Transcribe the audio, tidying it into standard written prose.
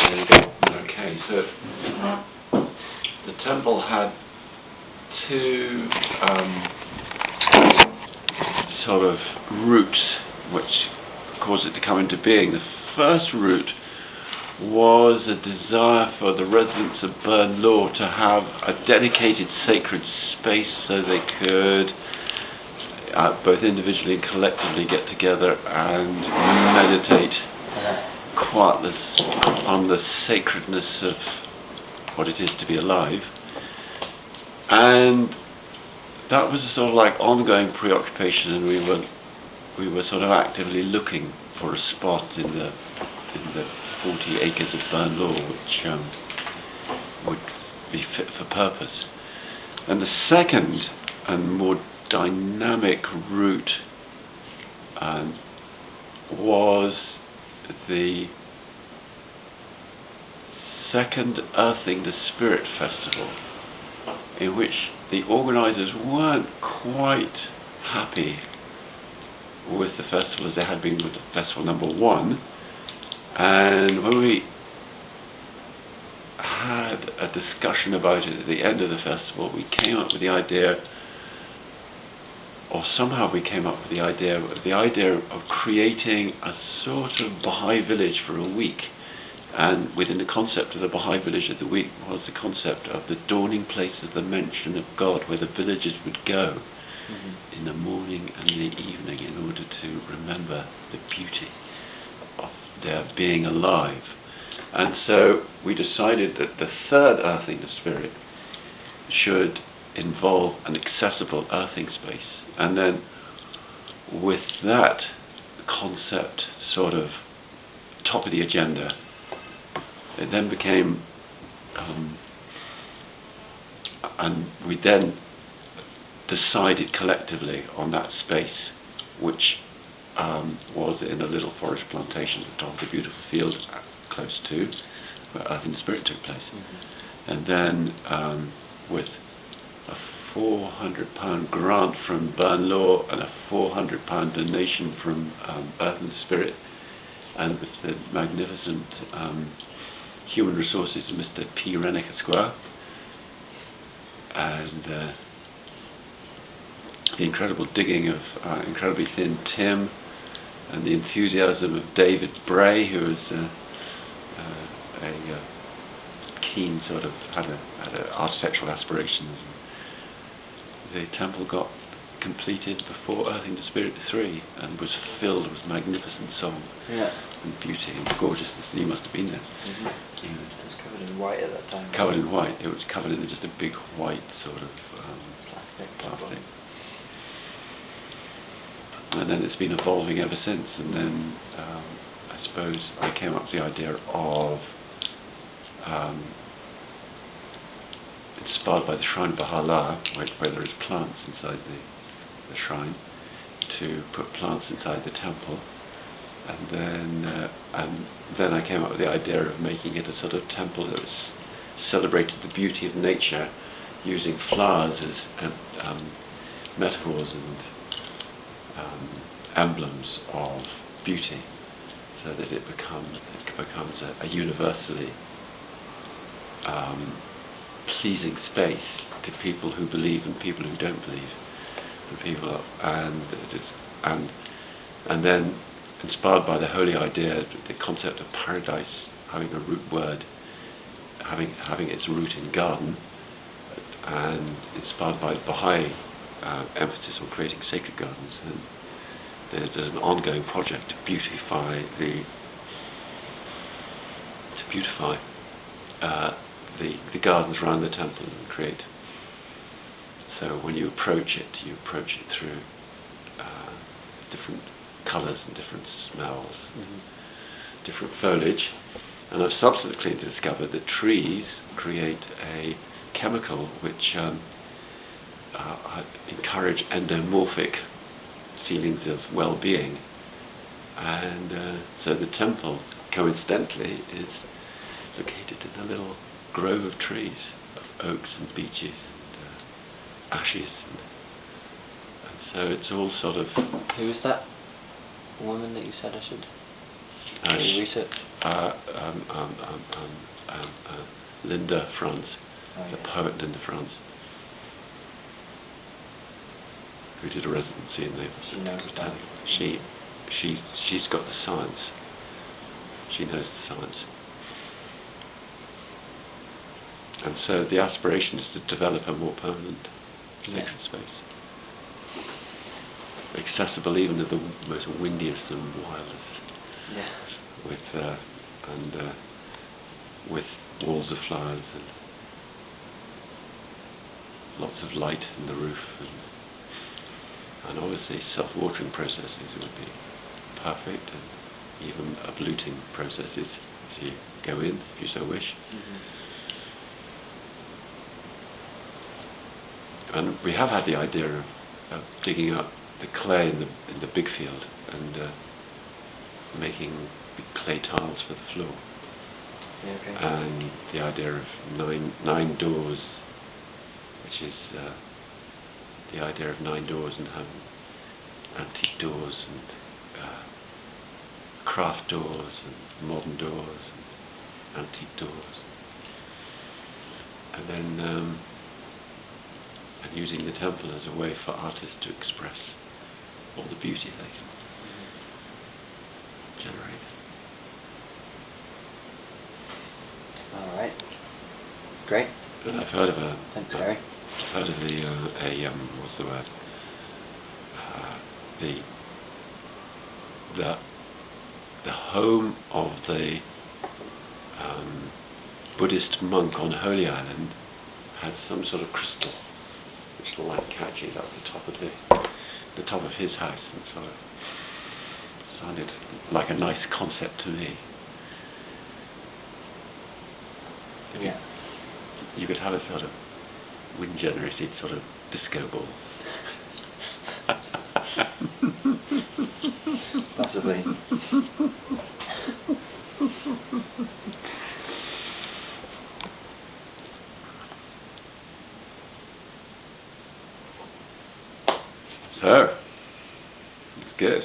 Okay, so the temple had two sort of routes which caused it to come into being. The first route was a desire for the residents of Burnlaw to have a dedicated sacred space so they could both individually and collectively get together and meditate quietless on the sacredness of what it is to be alive. And that was a sort of like ongoing preoccupation, and we were sort of actively looking for a spot in the 40 acres of Burnlaw which would be fit for purpose. And the second and more dynamic route was the second Earthing the Spirit Festival, in which the organisers weren't quite happy with the festival as they had been with the festival number one. And when we had a discussion about it at the end of the festival, we came up with the idea, or somehow we came up with the idea of creating a sort of Baha'i village for a week. And within the concept of the Baha'i village of the week was the concept of the dawning place of the mention of God, where the villagers would go in the morning and the evening in order to remember the beauty of their being alive. And so we decided that the third Earthing the Spirit should involve an accessible earthing space. And then with that concept sort of top of the agenda, it then became, and we then decided collectively on that space, which was in a little forest plantation at the top of the beautiful field close to where Earthing the Spirit took place. And then with a £400 grant from Burnlaw and a £400 donation from Earthing the Spirit, and with the magnificent human resources of Mr. P. Rennick Esquire, and the incredible digging of incredibly thin Tim, and the enthusiasm of David Bray, who was a keen sort of had architectural aspirations. The temple got completed before Earthing the Spirit 3 and was filled with magnificent song and beauty and gorgeousness. And you must have been there. It was covered in white at that time. Covered in white. It was covered in just a big white sort of plastic. And then it's been evolving ever since. And then I suppose I came up with the idea of, inspired by the Shrine of Baha'u'llah, where there is plants inside the shrine, to put plants inside the temple. And then I came up with the idea of making it a sort of temple that was celebrated the beauty of nature, using flowers as metaphors and emblems of beauty, so that it becomes a universally pleasing space to people who believe and people who don't believe, and then inspired by the holy idea, the concept of paradise having a root word, having its root in garden, and inspired by Baha'i emphasis on creating sacred gardens. And there's an ongoing project to beautify the gardens around the temple and create. So when you approach it through different colours and different smells, different foliage. And I've subsequently discovered that trees create a chemical which encourage endomorphic feelings of well-being. And so the temple, coincidentally, is located in a little grove of trees, of oaks and beeches and ashes. And so it's all sort of... Who is that woman that you said I should research? Linda Franz, Oh, the yeah. poet Linda Franz, who did a residency in Naples. She knows about it. She's got the science. She knows the science. And so the aspiration is to develop a more permanent sacred space, accessible even to the most windiest and wildest, Yeah. with walls of flowers and lots of light in the roof, and obviously self-watering processes would be perfect, and even abluting processes as you go in, if you so wish. Mm-hmm. And we have had the idea of digging up the clay in the big field and making big clay tiles for the floor. Yeah, okay. And the idea of nine doors, which is the idea of 9 doors, and having antique doors and craft doors and modern doors and antique doors, and then and using the temple as a way for artists to express all the beauty they can generate. All right. Great. And I've heard of Thanks, Gary. I've heard of what's the word? The home of the Buddhist monk on Holy Island had some sort of crystal which the light catches at the top of his house, and so it sounded like a nice concept to me. Yeah. You could have a sort of wind-generated sort of disco ball. Possibly. So, it's good.